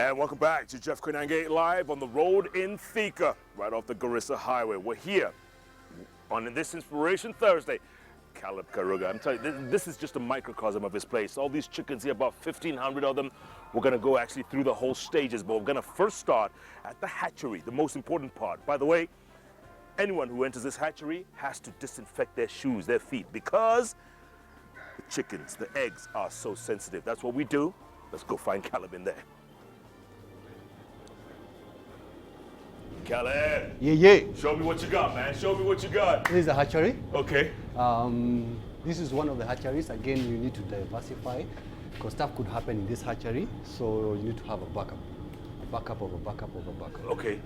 And welcome back to Jeff Koinange live on the road in Thika, right off the Garissa Highway. We're here on this Inspiration Thursday. Caleb Karuga, I'm telling you, this is just a microcosm of his place. All these chickens here, about 1,500 of them. We're gonna go actually through the whole stages, but we're gonna first start at the hatchery, the most important part. By the way, anyone who enters this hatchery has to disinfect their shoes, their feet, because the chickens, the eggs are so sensitive. That's what we do. Let's go find Caleb in there. Caleb. Yeah. Show me what you got, man. Show me what you got. This is a hatchery. Okay. This is one of the hatcheries. Again, you need to diversify because stuff could happen in this hatchery. So you need to have a backup. A backup of a backup of a backup. Okay.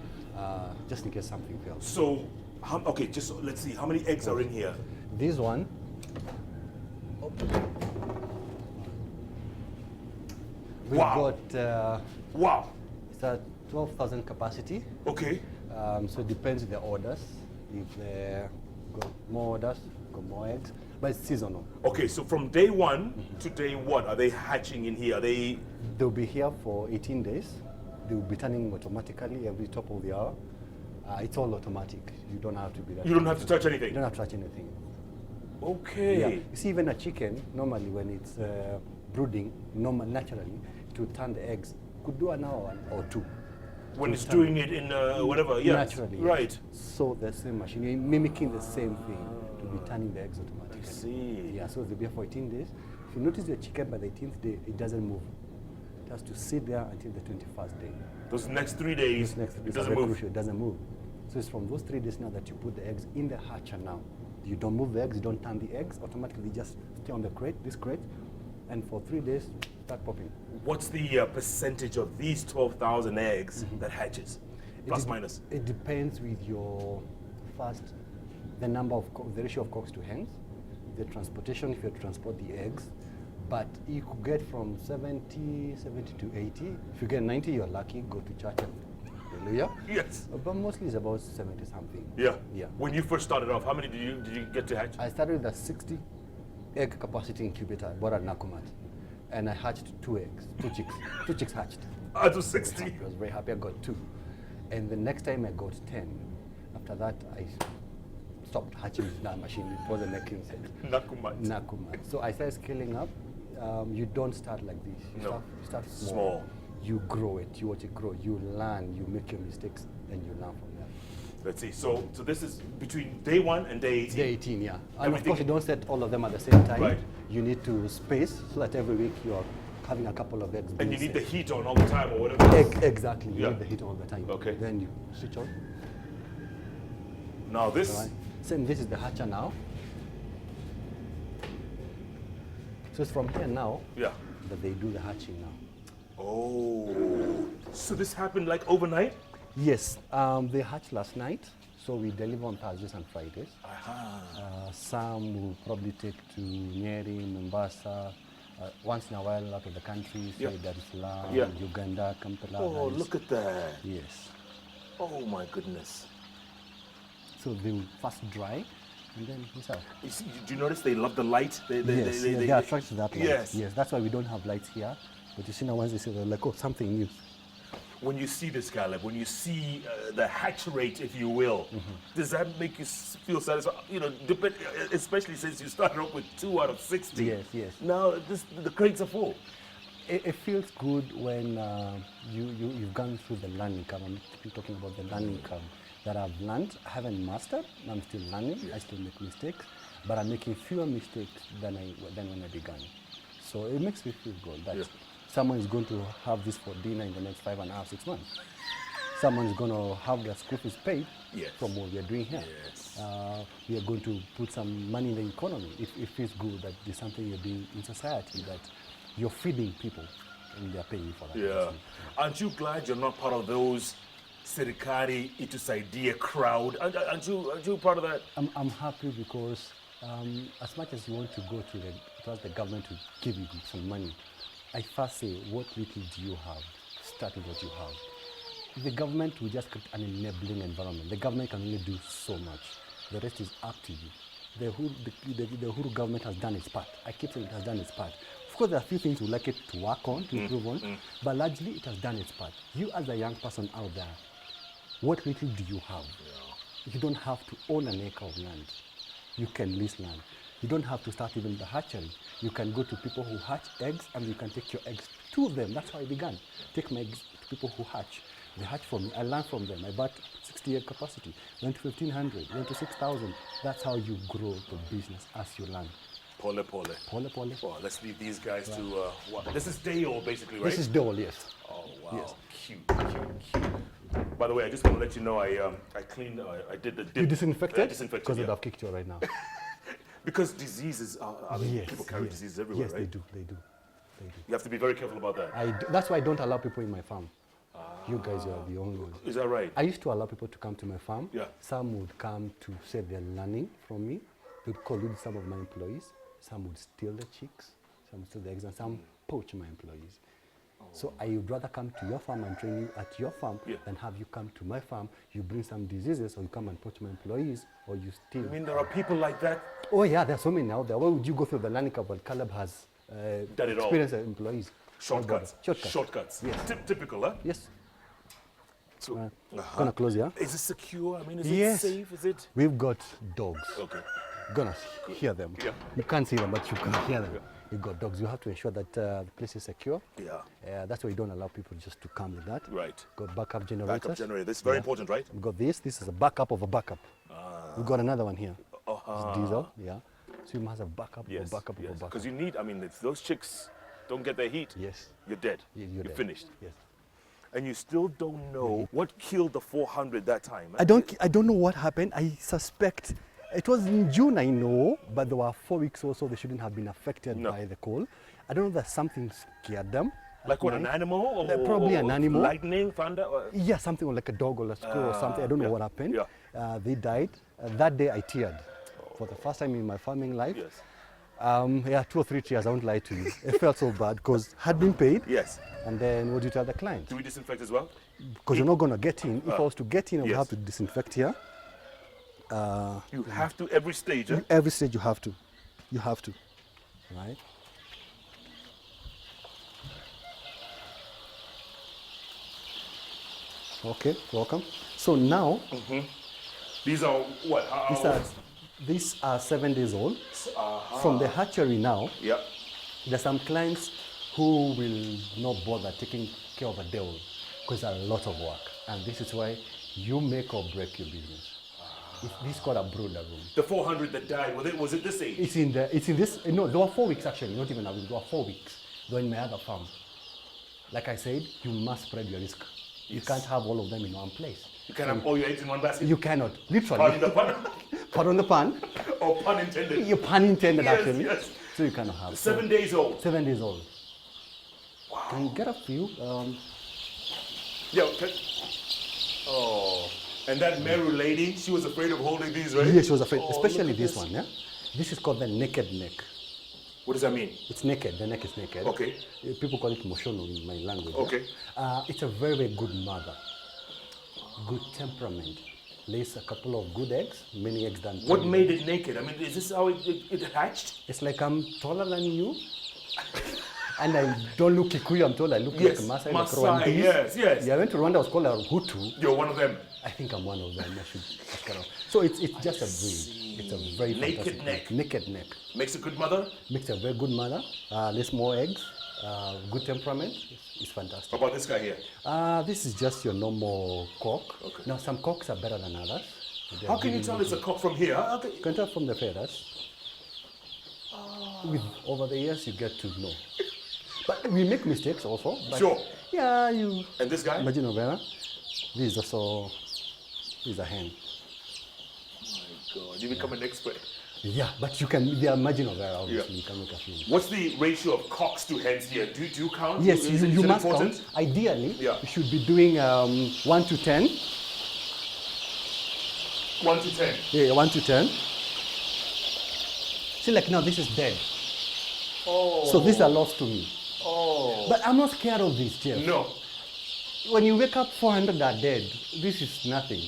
Just in case something fails. So, okay, just let's see. How many eggs are in here? This one. We've got. Wow. It's a 12,000 capacity. Okay. So it depends on the orders. If they got more orders, got more eggs, but it's seasonal. Okay, so from day one to day what are they hatching in here? Are they? They'll be here for 18 days. They'll be turning automatically every top of the hour. It's all automatic. You don't have to be there. You don't have to touch anything. You don't have to touch anything. Okay. Yeah. You see, even a chicken, normally when it's brooding, naturally, it will turn the eggs. Could do an hour or two. When it's doing it in whatever, yeah. Naturally. Right. So the same machine, you're mimicking the same thing to be turning the eggs automatically. I see. Yeah, so they'll be here for 18 days. If you notice your chicken by the 18th day, it doesn't move. It has to sit there until the 21st day. Those next 3 days, it doesn't move. Crucial, it doesn't move. So it's from those 3 days now that you put the eggs in the hatcher now. You don't move the eggs, you don't turn the eggs, automatically just stay on the crate, this crate, and for 3 days, start popping. What's the percentage of these 12,000 eggs that hatches? Plus, minus? It depends with your the number of, the ratio of cocks to hens, the transportation, if you transport the eggs, but you could get from 70 to 80. If you get 90, you're lucky, go to church. Hallelujah. Yes. But mostly it's about 70 something. Yeah. Yeah. When you first started off, how many did you get to hatch? I started with a 60 egg capacity incubator. I bought at Nakumat. And I hatched 2 eggs, 2 chicks. 2 chicks hatched. Out of 60? I was very happy I got 2. And the next time I got 10. After that, I stopped hatching with that machine. It wasn't making sense. Nakumat. So I started scaling up. You don't start like this. You start small. You grow it. You watch it grow. You learn. You make your mistakes. Then you learn from there. Let's see. So this is between day 1 and day 18? Day 18, yeah. And of course, you don't set all of them at the same time. Right. You need to space so that every week you're having a couple of eggs. And you need the heat on all the time or whatever? Exactly. You need the heat all the time. Okay. Then you switch on. Now this? Right. So this is the hatcher now. So it's from here now that they do the hatching now. Oh. So this happened like overnight? Yes. They hatched last night. So we deliver on Thursdays and Fridays. Some will probably take to Nyeri, Mombasa, once in a while out of the country, say Dar es Salaam, Uganda, Kampala. Oh, look at that. Yes. Oh my goodness. So they will first dry and then inside. Do you notice they love the light? They are attracted to that light. Yes. That's why we don't have lights here. But you see now once they say they're like, oh, something new. When you see this, Caleb, when you see the hatch rate, if you will, does that make you feel satisfied? You know, especially since you started off with 2 out of 60. Yes. Now the crates are full. It feels good when you've gone through the learning curve. I'm talking about the learning curve that I've learned. I haven't mastered. I'm still learning. I still make mistakes, but I'm making fewer mistakes than when I began. So it makes me feel good that someone is going to have this for dinner in the next 5.5, 6 months. Someone is going to have their school fees paid from what we are doing here. We are going to put some money in the economy. It feels good that there's something you're doing in society, that you're feeding people and they're paying you for that. Yeah. Aren't you glad you're not part of those Serikali Itusaidia crowd? Aren't you part of that? I'm happy because as much as you want to go to the government to give you some money, I first say, what little do you have? Start with what you have. The government will just create an enabling environment. The government can only do so much. The rest is up to you. The Uhuru government has done its part. I keep saying it has done its part. Of course, there are a few things we'd like it to work on, to improve on, but largely it has done its part. You as a young person out there, what little do you have? You don't have to own an acre of land. You can lease land. You don't have to start even the hatchery. You can go to people who hatch eggs and you can take your eggs to them. That's how I began. Take my eggs to people who hatch. They hatch for me. I learn from them. I bought 60 egg capacity, went to 1,500, went to 6,000. That's how you grow the business as you learn. Pole. Oh, let's leave these guys to, what? This is Dale, basically, right? This is Dole, yes. Oh, wow. Yes. Cute. By the way, I just want to let you know I cleaned, I did the... You disinfected? I disinfected, because I'd have kicked you right now. Because diseases, people carry diseases everywhere, yes, right? Yes, they do. You have to be very careful about that. That's why I don't allow people in my farm. You guys are the only ones. Is that right? I used to allow people to come to my farm. Yeah. Some would come to say they're learning from me. They would collude some of my employees. Some would steal the chicks, some would steal the eggs, and some poach my employees. So I would rather come to your farm and train you at your farm than have you come to my farm, you bring some diseases, or you come and poach my employees, or you steal. I mean, there are people like that? Oh yeah, there are so many out there. Why would you go through the learning curve when Caleb has experienced employees? Shortcuts. Shortcuts. Yes. Typical, huh? Yes. So, Gonna close, yeah? Is it secure? I mean, is it safe? Is it? We've got dogs. Okay. Gonna hear them. Yeah. You can't see them, but you can hear them. You've got dogs. You have to ensure that the place is secure. Yeah. That's why you don't allow people just to come with that. Right. Got backup generators. Backup generator. This is very important, right? We've got this. This is a backup of a backup. We've got another one here. It's diesel. Yeah. So you must have backup of a backup of a backup. Because you need, I mean, if those chicks don't get their heat, you're dead. You're dead. finished. Yes. And you still don't know what killed the 400 that time. I don't know what happened. I suspect it was in June, I know, but there were 4 weeks or so they shouldn't have been affected by the cold. I don't know that something scared them. Like what, an animal? Or, probably an animal. Lightning, thunder? Yeah, something like a dog or a squirrel or something. I don't know what happened. Yeah. They died. That day I teared. For the first time in my farming life. Yes. 2 or 3 tears, I won't lie to you. It felt so bad because had been paid. Yes. And then what do you tell the client? Do we disinfect as well? Because you're not going to get in. If I was to get in, I would have to disinfect here. You have to every stage, eh? Every stage you have to. You have to. Right? Okay, welcome. So now... These are what? These are 7 days old. From the hatchery now, there's some clients who will not bother taking care of a day old because it's a lot of work. And this is why you make or break your business. This is called a brooder room. The 400 that died, was it this age? It's in this, no, there were 4 weeks actually, not even a week, there were 4 weeks. They were in my other farm. Like I said, you must spread your risk. You can't have all of them in one place. You can't have all your eggs in one basket? You cannot, literally. Pardon the pun? Pardon the pun? Or pun intended? Your pun intended, actually. Yes. So you cannot have. 7 days old? 7 days old. Wow. Can you get a few? Oh, and that Meru lady, she was afraid of holding these, right? Yes, she was afraid, especially this one, yeah? This is called the naked neck. What does that mean? It's naked, the neck is naked. Okay. People call it moshono in my language. Okay. Yeah? It's a very, very good mother. Good temperament. Lays a couple of good eggs, many eggs than... What made it naked? I mean, is this how it hatched? It's like I'm taller than you. And I don't look Kikuyu, I'm told I look like Maasai, like Rwandese. Yes. Yeah, I went to Rwanda, I was called a Hutu. You're one of them? I think I'm one of them. I should ask around. So it's just a breed. It's a very naked neck. Naked neck. Makes a good mother? Makes a very good mother. Lays more eggs. Good temperament. It's fantastic. How about this guy here? This is just your normal cock. Okay. Now some cocks are better than others. How can you tell it's a cock from here? You can tell from the feathers. Over the years you get to know. But we make mistakes also. Sure. Yeah, you... And this guy? Imagine Vera. This is also... This is a hen. Oh my God, you become an expert. Yeah, but you can... They are margin of error, obviously. You can make a few. What's the ratio of cocks to hens here? Do you count? Yes, you must count. Ideally, you should be doing 1 to 10. 1 to 10? Yeah, 1 to 10. See, like now, this is dead. Oh. So these are lost to me. Oh. But I'm not scared of this, Jeff. No. When you wake up 400 are dead, this is nothing.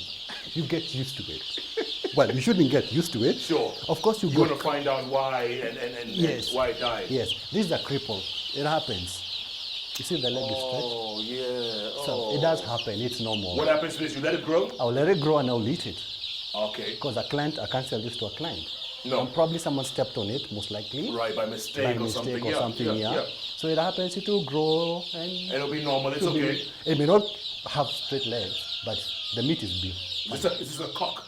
You get used to it. Well, you shouldn't get used to it. Sure. Of course, You want to find out why and Yes. why it died. Yes. This is a cripple. It happens. You see the leg is stretched? Oh, yeah. So it does happen. It's normal. What happens to this? You let it grow? I'll let it grow and I'll eat it. Okay. Because I can't sell this to a client. No. And probably someone stepped on it, most likely. Right, by mistake or something. Yeah. So it happens, it will grow and It'll be normal. It's okay. It may not have straight legs, but the meat is big. Is this a cock?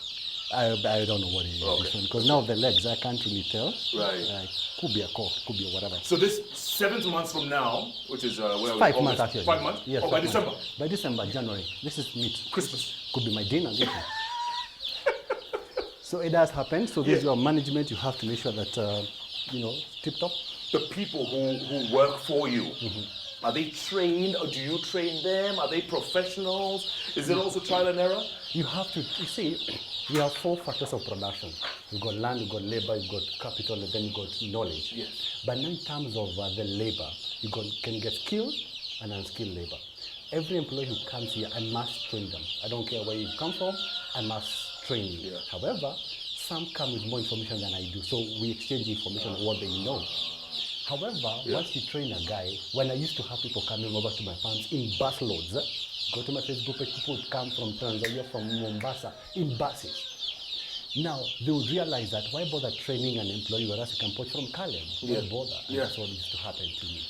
I don't know what it is. Okay. Because now the legs, I can't really tell. Right. Could be a cock, could be whatever. So this 7 months from now, which is where are we? 5 months actually. 5 months? Yes. Oh, by 5 December. months. By December, January. This is meat. Christmas. Could be my dinner later. So it does happen. So this is your management. You have to make sure that tip top. The people who work for you, are they trained or do you train them? Are they professionals? Is it also trial and error? You have to. You see, we have 4 factors of production. You've got land, you've got labor, you've got capital, and then you've got knowledge. Yes. But in terms of the labor, can get skilled and unskilled labor. Every employee who comes here, I must train them. I don't care where you come from, I must train you. Yeah. However, some come with more information than I do, so we exchange information on what they know. However, once you train a guy, when I used to have people coming over to my farms in bus loads, go to my Facebook page, people would come from Tanzania, from Mombasa, in buses. Now, they would realize that why bother training an employee whereas you can poach from Caleb? Why bother? And that's what used to happen to me.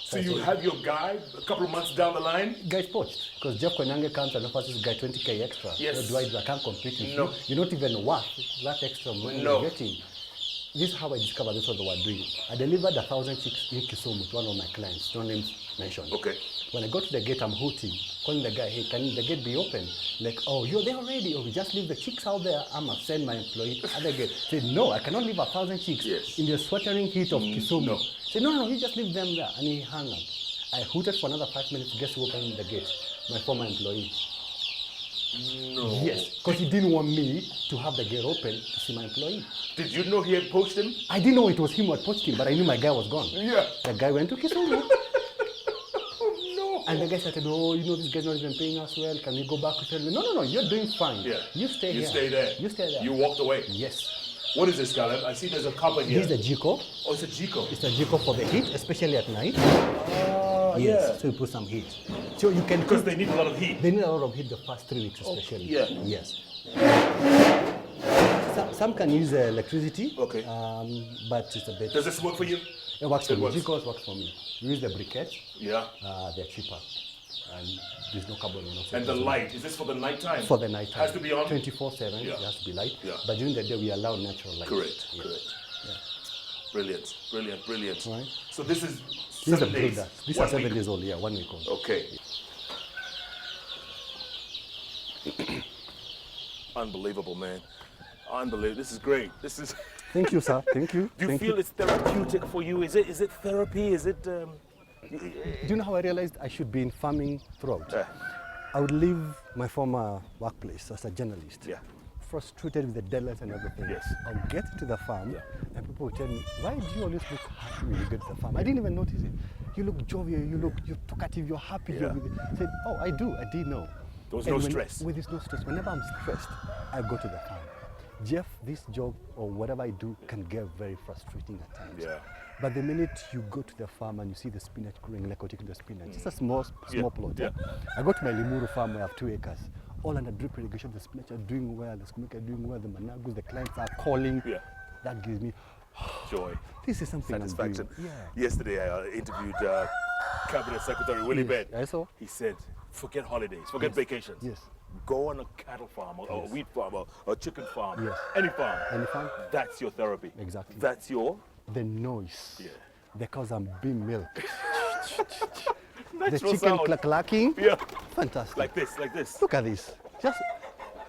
So you have your guy a couple of months down the line? Guy's poached. Because Jeff Koinange comes and offers this guy 20K extra. Yes. What do I do? I can't compete with No. you. You're not even worth that extra money you're getting. This is how I discovered this is what they were doing. I delivered 1,000 chicks in Kisumu to one of my clients, no names mentioned. Okay. When I go to the gate, I'm hooting, calling the guy, hey, can the gate be open? Like, oh, you're there already? Oh, we just leave the chicks out there. I'm going to send my employee at the gate. I said, no, I cannot leave 1,000 chicks in the sweltering heat of Kisumu. No. I said, no, you just leave them there. And he hung up. I hooted for another 5 minutes. Guess who opened the gate? My former employee. No. Yes, because he didn't want me to have the gate open to see my employee. Did you know he had poached him? I didn't know it was him who had poached him, but I knew my guy was gone. Yeah. The guy went to Kisumu. Oh, no. And the guy started, oh, this guy's not even paying us well. Can we go back to tell me? No, you're doing fine. Yeah. You stay here. You stay there. You stay there. You walked away. Yes. What is this, Caleb? I see there's a copper here. This is the Jiko. Oh, it's a Jiko. It's a Jiko for the heat, especially at night. Oh, Yes. yeah. So you put some heat. So you can Because they need a lot of heat. They need a lot of heat the first 3 weeks, especially. yeah. Yes. Some can use electricity. Okay. But it's a bit. Does this work for you? It works for me. works. Jikos works for me. We use the briquettes. Yeah. They're cheaper. And there's no carbon monoxide. And the light, is this for the nighttime? For the night time. Has to be on? 24/7, Yeah. it has to be light. Yeah. But during the day, we allow natural light. Correct. Yeah. Correct. Yeah. Brilliant. Brilliant. Brilliant. Right. So this is This is a 7 days. breeder. These 1 are 7 week. days old, yeah, 1 week old. Okay. Unbelievable, man. Unbelievable. This is great. This is. Thank you, sir. Thank you. Do you Thank feel it's therapeutic for you? Is it therapy? Is it? Do you know how I realized I should be in farming throughout? Yeah. I would leave my former workplace as a journalist. Yeah. Frustrated with the deadlines and everything. Yes. I'll get to the farm and people will tell me, why do you always look happy when you get to the farm? I didn't even notice it. You look jovial, you're talkative, you're happy. Yeah. I said, oh, I did know. There was no stress. There's no stress. Whenever I'm stressed, I go to the farm. Jeff, this job or whatever I do can get very frustrating at times. Yeah. But the minute you go to the farm and you see the spinach growing, like you're taking the spinach, it's a small plot. Yeah. I go to my Limuru farm where I have 2 acres. All under drip irrigation, the spinach are doing well, the skumika are doing well, the managus, the clients are calling. Yeah. That gives me Joy. this is something Satisfaction. I'm doing. Yeah. Yesterday I interviewed Cabinet Secretary Willie Bed. I saw. He said, forget holidays, forget vacations. Yes. Go on a cattle farm or a wheat farm or a chicken farm. Yes. Any farm. Any farm? That's your therapy. Exactly. That's your. The noise. Yeah. The cows are being milked. The Natural chicken sound. clacking. Yeah. Fantastic. Like this. Look at this.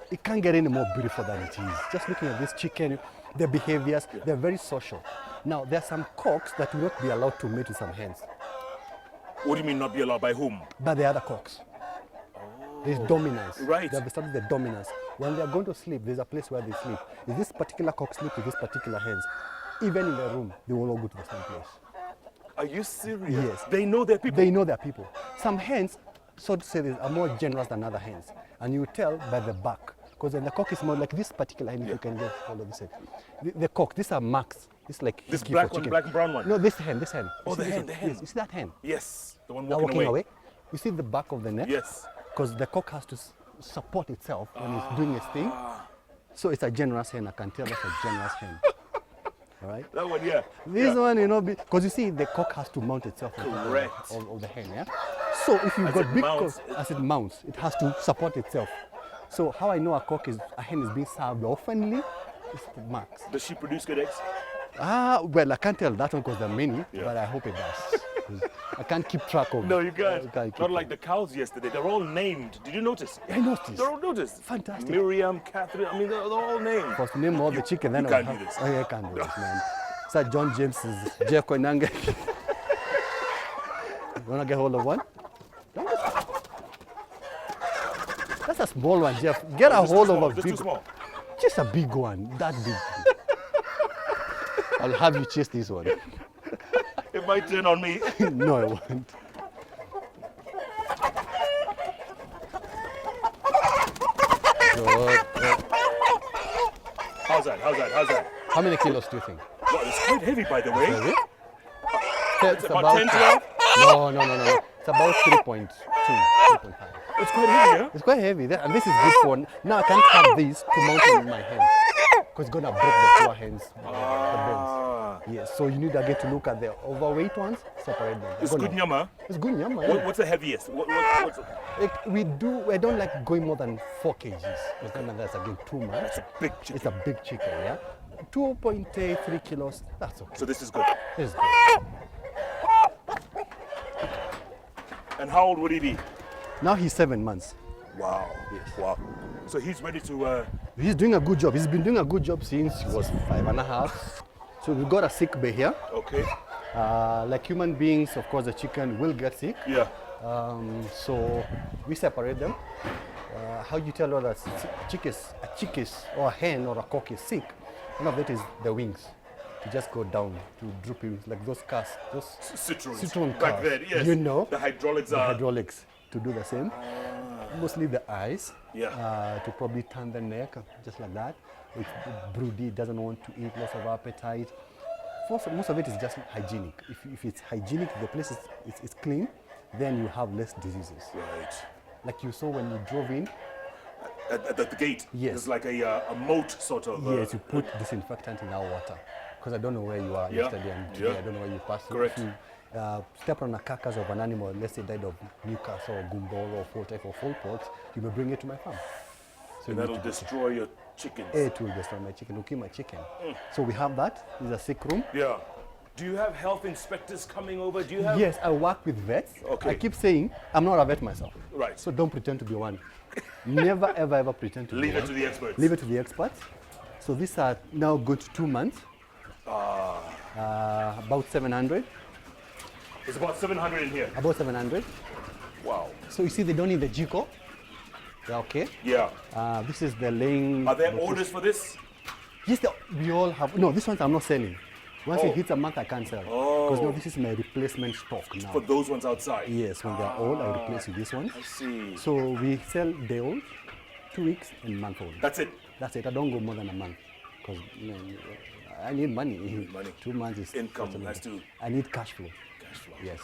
It can't get any more beautiful than it is. Just looking at this chicken, their behaviors, they're very social. Now, there are some cocks that will not be allowed to mate with some hens. What do you mean not be allowed by whom? By the other cocks. There's dominance. Right. They have established the dominance. When they're going to sleep, there's a place where they sleep. If this particular cock sleeps with this particular hens, even in the room, they will all go to the same place. Are you serious? Yes. They know their people. They know their people. Some hens, so to say, are more generous than other hens. And you tell by the back. Because the cock is more like this particular hen, if you can get hold of this hen. The cock, these are marks. It's like This hickey black for one, chicken. black and brown one. No, this hen, this hen. Oh, You the see this hen, one? the hen. Yes, you see that hen? Yes, the one Now walking, walking away. You see the back of the neck? Yes. Because the cock has to support itself when it's doing its thing. So it's a generous hen. I can tell that's a generous hen. All right? That one, yeah. This one, you know, because you see the cock has to mount itself on top Correct. of the hen, yeah? So if you've As got it big mounts. cocks, as it mounts, it has to support itself. So how I know a hen is being served oftenly is the marks. Does she produce good eggs? Well, I can't tell that one because there are many, Yeah. but I hope it does. 'Cause I can't keep track of. No, you can't. I can't keep Not like the cows yesterday. They're all named. Did you notice? I noticed. They're all noticed. Fantastic. Miriam, Catherine. I mean, they're all named. First name all the chicken, then you I'll can't do have- this. Oh, yeah, I can't do this, man. Sir John James is Jeff Koinange. You wanna get hold of one? That's a small one, Jeff. Get a Just too hold small, of a just big too small. Just a big one, that big. I'll have you chase this one. It might turn on me. No, I won't. Good. How's that? How's that? How's that? How many kilos do you think? Wow, it's quite heavy, by the way. Is it? It's about 10, 12? No. It's about 3.2, 3.5. It's quite heavy, yeah? It's quite heavy, and this is good for. Now I can't have this to mount in my hand because it's gonna break the poor hands, the bones. Yes, so you need again to look at the overweight ones, separate them. It's good nyama. It's good nyama. What's the heaviest? What's I don't like going more than 4 kgs because then that's again too much. That's a big chicken. It's a big chicken, yeah. 2.3 kilos, that's okay. So this is good. It's good. And how old would he be? Now he's 7 months. Wow. Yes. Wow. So he's ready to. He's doing a good job. He's been doing a good job since he was 5.5. So we've got a sick bay here. Okay. Like human beings, of course, the chicken will get sick. Yeah. So we separate them. How you tell whether a chick is or a hen or a cock is sick? One of it is the wings. To just go down to drooping like those cars, those Citroen Back cars. then, yes. You know, The hydraulics the are. hydraulics to do the same. Mostly the eyes. Yeah. To probably turn the neck just like that. It's broody, doesn't want to eat, loss of appetite. Most of it is just hygienic. If it's hygienic, the place is clean, then you have less diseases. Right. Like you saw when you drove in. At the gate. Yes. There's like a moat sort of. Yes, you put disinfectant in our water. Because I don't know where you are yesterday and today. Yeah. I don't know where you passed. Correct. If you step on a carcass of an animal, let's say died of Newcastle or Gumboro or full type or full pox, you may bring it to my farm. So And you need that'll to be destroy your chickens. It will destroy my chicken, will kill my chicken. So we have that. It's a sick room. Yeah. Do you have health inspectors coming over? Do you have? Yes, I work with vets. Okay. I keep saying I'm not a vet myself. Right. So don't pretend to be one. Never, ever pretend to Leave be it one. to the experts. Leave it to the experts. So these are now good to 2 months. About 700. There's about 700 in here. About 700. Wow. So you see they don't need the jiko. They're okay. Yeah. This is the laying. Are there orders for this? Yes, we all have. No, this ones I'm not selling. Once Oh. it hits a month, I can't sell. Because now this is my replacement stock now. For those ones outside? Yes, when they're old, I replace with this one. I see. So we sell day old, 2 weeks, and month old. That's it. That's it. I don't go more than a month because I need money. money. 2 months is Income totally- has to- I need cash flow. Cash flow. Yes.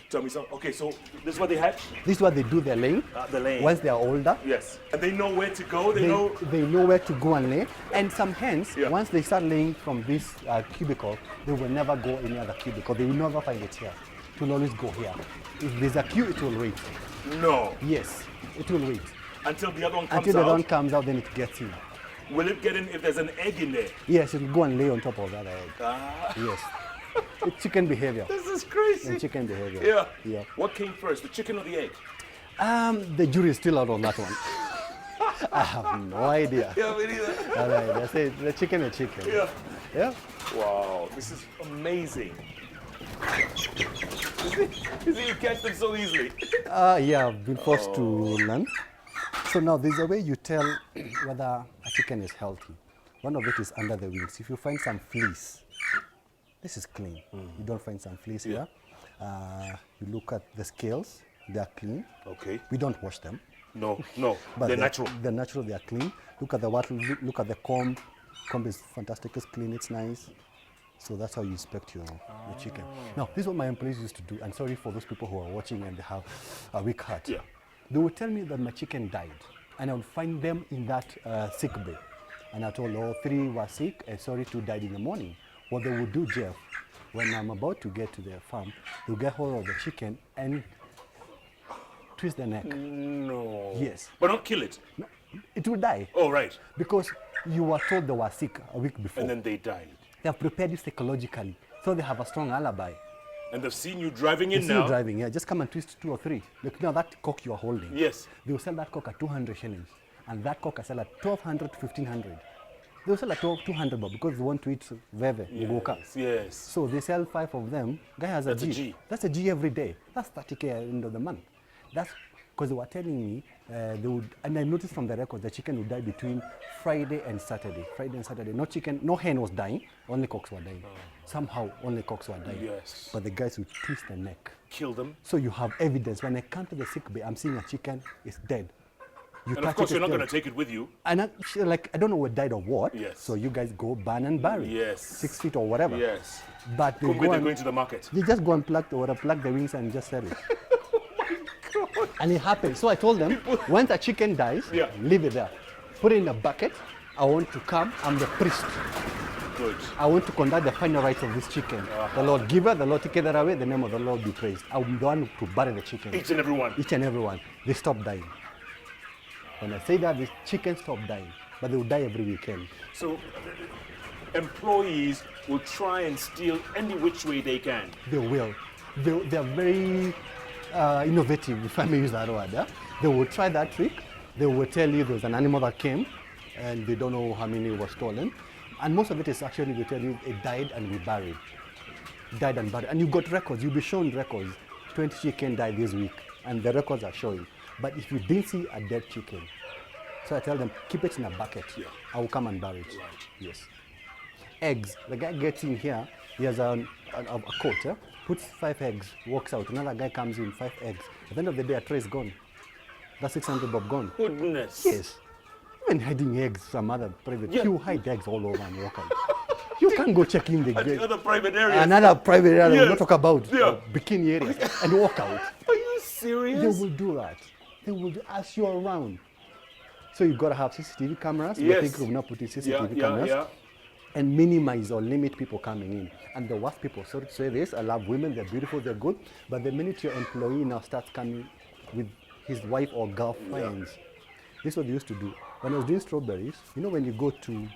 Tell me something. Okay, so this is what they hatch? This is what they do. Their laying. The laying. Once they are older, Yes. And they know where to go? They know? they know where to go and lay. And some hens, Yeah. once they start laying from this cubicle, they will never go any other cubicle. They will never find it here. It will always go here. If there's a queue, it will wait. No. Yes, it will wait. Until the other one comes Until the out? one comes out, then it gets in. Will it get in if there's an egg in there? Yes, it will go and lay on top of that egg. Yes. It's chicken behavior. This is crazy. And chicken behavior. Yeah. Yeah. What came first, the chicken or the egg? The jury is still out on that one. I have no idea. Yeah, me neither. All right, that's it. The chicken is chicken. Yeah. Yeah. Wow, this is amazing. You see, you catch them so easily. Yeah, I've been forced to learn. So now there's a way you tell whether a chicken is healthy. One of it is under the wings. If you find some fleas, this is clean. You don't find some fleas here. You look at the scales, they are clean. Okay. We don't wash them. No. But They're natural. They're natural, they're clean. Look at the wattle, look at the comb. Comb is fantastic, it's clean, it's nice. So that's how you inspect your chicken. Now, this is what my employees used to do, and sorry for those people who are watching and they have a weak heart. Yeah. They would tell me that my chicken died, and I would find them in that sick bay. And I told, oh, 3 were sick, and sorry, 2 died in the morning. What they would do, Jeff, when I'm about to get to their farm, they'll get hold of the chicken and twist the neck. No. Yes. But not kill it. No, it will die. Oh, right. Because you were told they were sick a week before. And then they died. They have prepared you psychologically, so they have a strong alibi. And they've seen you driving in They see now. you driving, yeah. Just come and twist 2 or 3. Look, now that cock you are holding. Yes. They will sell that cock at 200 shillings, and that cock I sell at 1,200 to 1,500. They will sell at 200 bob because they want to eat veve, mugoka. Yes. So they sell 5 of them. Guy has That's a a G. G. That's a G every day. That's 30K at the end of the month. That's because they were telling me they would, and I noticed from the record the chicken would die between Friday and Saturday. Friday and Saturday. No chicken, no hen was dying, only cocks were dying. Somehow only cocks were dying. Yes. But the guys would twist the neck. Kill them. So you have evidence. When I come to the sick bay, I'm seeing a chicken is dead. You And of touch course, it, you're not it's going to dead. take it with you. And I don't know what died of what. Yes. So you guys go burn and bury. Yes. 6 feet or whatever. Yes. But they Kumbe, go they're and, going to the market. they just go and pluck the wings and just sell it. And it happened. So I told them, once a chicken dies, Yeah. leave it there. Put it in a bucket. I want to come. I'm the priest. Good. I want to conduct the final rites of this chicken. The Lord giver, the Lord take it away, the name of the Lord be praised. I'm the one to bury the chicken. Each and every one. Each and every one. They stop dying. When I say that, the chickens stop dying. But they will die every weekend. So employees will try and steal any which way they can. They will. They are very innovative, if I may use that word. Yeah? They will try that trick. They will tell you there's an animal that came and they don't know how many were stolen. And most of it is actually, they tell you it died and we buried. Died and buried. And you got records. You'll be shown records. 20 chicken died this week. And the records are showing. But if you didn't see a dead chicken, so I tell them, keep it in a bucket. Yeah. I will come and bury it. Right. Yes. Eggs. The guy gets in here, he has a coat, yeah? Puts 5 eggs, walks out. Another guy comes in, 5 eggs. At the end of the day, a tray is gone. That's 600 bob gone. Goodness. Yes. Even hiding eggs, some other private, Yeah. you hide eggs all over and walk out. You can't go check in the At the gate. other private areas. Another private area we'll Yes. not talk about, Yeah. bikini areas, and walk out. Are you They serious? will do that. They will do, as you're around. So you've got to have CCTV cameras. Yes. I think we've not put in CCTV cameras. Yeah. And minimize or limit people coming in. And the worst people, sorry to say this, I love women, they're beautiful, they're good, but the minute your employee now starts coming with his wife or girlfriends, this is what they used to do. When I was doing strawberries, you know when you go to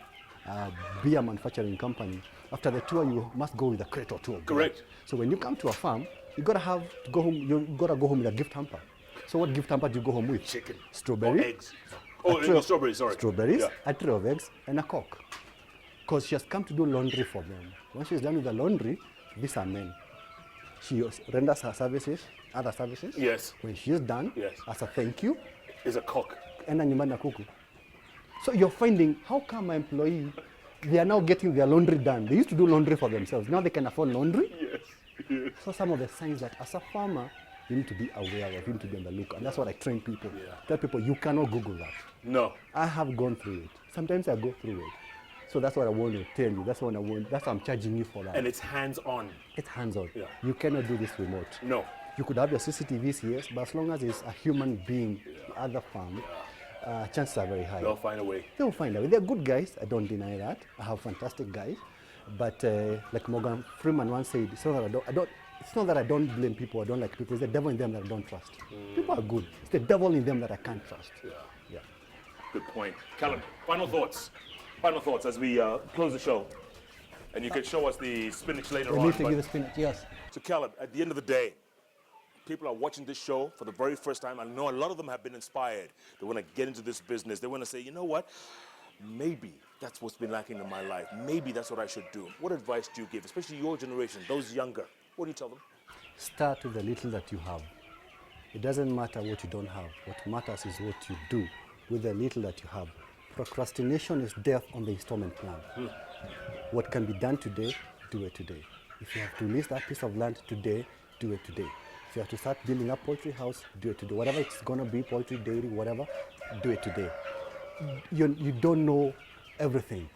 a beer manufacturing company, after the tour you must go with a crate or 2 of beer. Correct. So when you come to a farm, you gotta go home with a gift hamper. So what gift hamper do you go home with? Chicken. Strawberry. Or eggs. Oh, A tray of- strawberries, sorry. Strawberries, Yeah. a tray of eggs, and a cock. Because she has come to do laundry for them. Once she's done with the laundry, these are men. She renders her services, other services. Yes. When she is done, Yes. as a thank you, Is a cock. enda nyumbani na kuku. So you're finding, how come my employee, they are now getting their laundry done. They used to do laundry for themselves. Now they can afford laundry. Yes. So some of the signs that as a farmer, you need to be aware of, you need to be on the look. And that's what I train people. Yeah. Tell people, you cannot Google that. No. I have gone through it. Sometimes I go through it. So that's what I want to tell you. That's what I'm charging you for that. And it's hands-on. It's hands-on. Yeah. You cannot do this remote. No. You could have your CCTVs, yes, but as long as it's a human being, the other farm, chances are very high. They'll find a way. They'll find out. They're good guys. I don't deny that. I have fantastic guys. But like Morgan Freeman once said, it's not that I don't blame people, I don't like people. It's the devil in them that I don't trust. People are good. It's the devil in them that I can't trust. Yeah. Good point. Callum, final thoughts. Final thoughts as we close the show. And you can show us the spinach later We on. need to but- give the spinach, yes. So Caleb, at the end of the day, people are watching this show for the very first time. I know a lot of them have been inspired. They want to get into this business. They want to say, you know what? Maybe that's what's been lacking in my life. Maybe that's what I should do. What advice do you give, especially your generation, those younger? What do you tell them? Start with the little that you have. It doesn't matter what you don't have. What matters is what you do with the little that you have. Procrastination is death on the installment plan. What can be done today, do it today. If you have to lease that piece of land today, do it today. If you have to start building up poultry house, do it today. Whatever it's going to be, poultry, dairy, whatever, do it today. You don't know everything.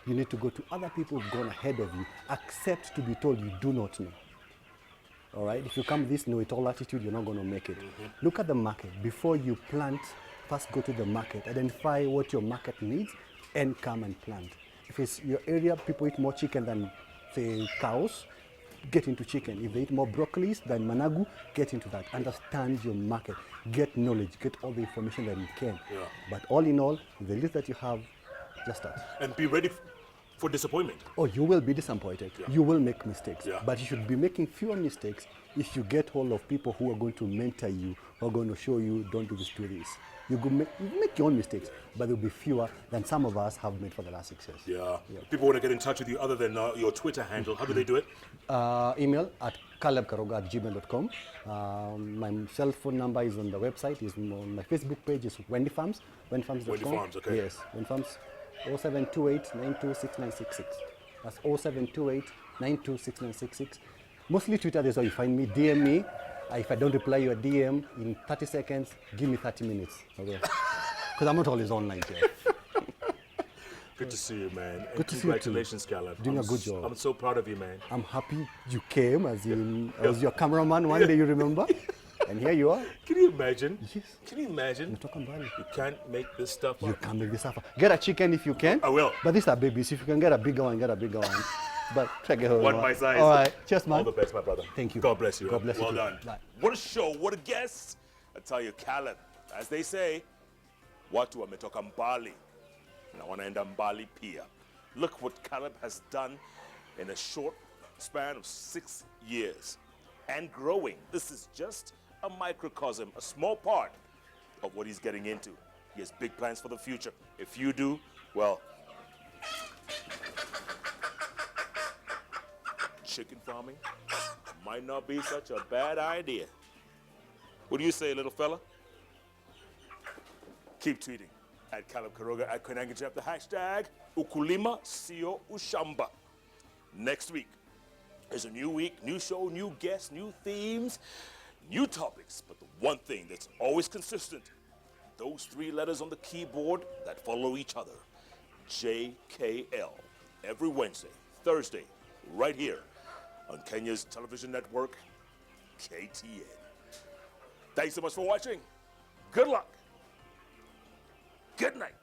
You need to go to other people who've gone ahead of you. Accept to be told you do not know. All right? If you come with this know-it-all attitude, you're not going to make it. Look at the market. Before you plant, first go to the market. Identify what your market needs and come and plant. If it's your area, people eat more chicken than, say, cows, get into chicken. If they eat more broccolis than managu, get into that. Understand your market. Get knowledge. Get all the information that you can. Yeah. But all in all, the list that you have, just start. And be ready for disappointment. Oh, you will be disappointed. Yeah. You will make mistakes. Yeah. But you should be making fewer mistakes if you get hold of people who are going to mentor you, who are going to show you, don't do this, do this. You make your own mistakes, but they'll be fewer than some of us have made for the last 6 years. Yeah. People want to get in touch with you other than your Twitter handle. How do they do it? Email at kalebkaruga@gmail.com. My cell phone number is on the website. Is on my Facebook page is Wendy Farms. wendyfarms.com. Wendy Farms, okay. Yes, Wendy Farms. 0728 926966. That's 0728 926966. Mostly Twitter, that's how you find me. DM me. If I don't reply your DM in 30 seconds, give me 30 minutes. Okay? Because I'm not always online here. Good to see you, man. And Good to see you too. congratulations, Caleb. Doing a good job. I'm so proud of you, man. I'm happy you came, as in I was your cameraman one day, you remember? And here you are. Can you imagine? Yes. Can you imagine? You're talking about it. You can't make this stuff You up. can make this happen. Get a chicken if you can. I will. But these are babies. If you can get a bigger one, get a bigger one. But try to get One my size. All right. Cheers, man. All the best, my brother. Thank you. God bless you. God bless you Well too. done. Bye. What a show. What a guest. I tell you, Caleb, as they say, watu wametoka mbali. Na wanaenda mbali pia. Look what Caleb has done in a short span of 6 years. And growing. This is just a microcosm, a small part of what he's getting into. He has big plans for the future. If you do, well, chicken farming might not be such a bad idea. What do you say, little fella? Keep tweeting at Caleb Karuga, at Koinange, the hashtag Ukulima Sio Ushamba. Next week is a new week, new show, new guests, new themes, new topics. But the one thing that's always consistent, those 3 letters on the keyboard that follow each other, JKL. Every Wednesday, Thursday, right here on Kenya's television network, KTN. Thanks so much for watching. Good luck. Good night.